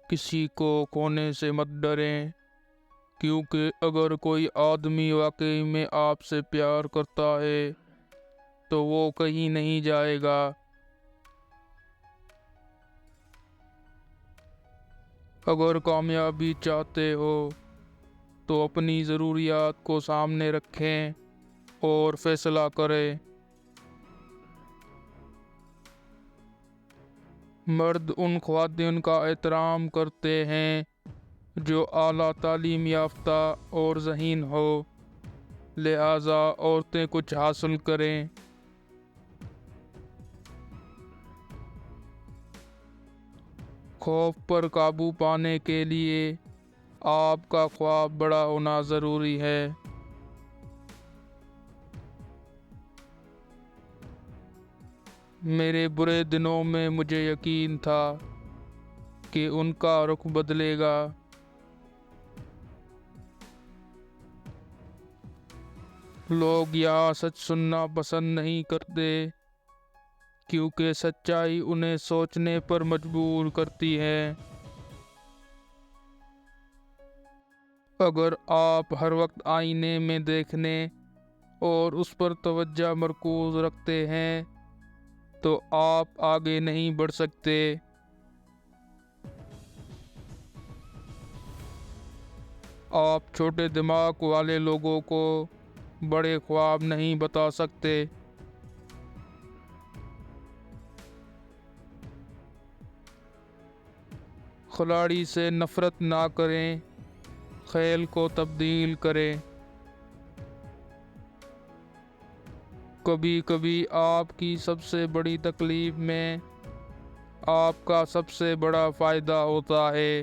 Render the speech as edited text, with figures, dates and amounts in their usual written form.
کسی کو کھونے سے مت ڈریں، کیونکہ اگر کوئی آدمی واقعی میں آپ سے پیار کرتا ہے تو وہ کہیں نہیں جائے گا۔ اگر کامیابی چاہتے ہو تو اپنی ضروریات کو سامنے رکھیں اور فیصلہ کریں۔ مرد ان خواتین کا احترام کرتے ہیں جو اعلیٰ تعلیم یافتہ اور ذہین ہو، لہذا عورتیں کچھ حاصل کریں۔ خوف پر قابو پانے کے لیے آپ کا خواب بڑا ہونا ضروری ہے۔ میرے برے دنوں میں مجھے یقین تھا کہ ان کا رخ بدلے گا۔ لوگ یہاں سچ سننا پسند نہیں کرتے کیونکہ سچائی انہیں سوچنے پر مجبور کرتی ہے۔ اگر آپ ہر وقت آئینے میں دیکھنے اور اس پر توجہ مرکوز رکھتے ہیں تو آپ آگے نہیں بڑھ سکتے۔ آپ چھوٹے دماغ والے لوگوں کو بڑے خواب نہیں بتا سکتے۔ کھلاڑی سے نفرت نہ کریں، کھیل کو تبدیل کریں۔ کبھی کبھی آپ کی سب سے بڑی تکلیف میں آپ کا سب سے بڑا فائدہ ہوتا ہے۔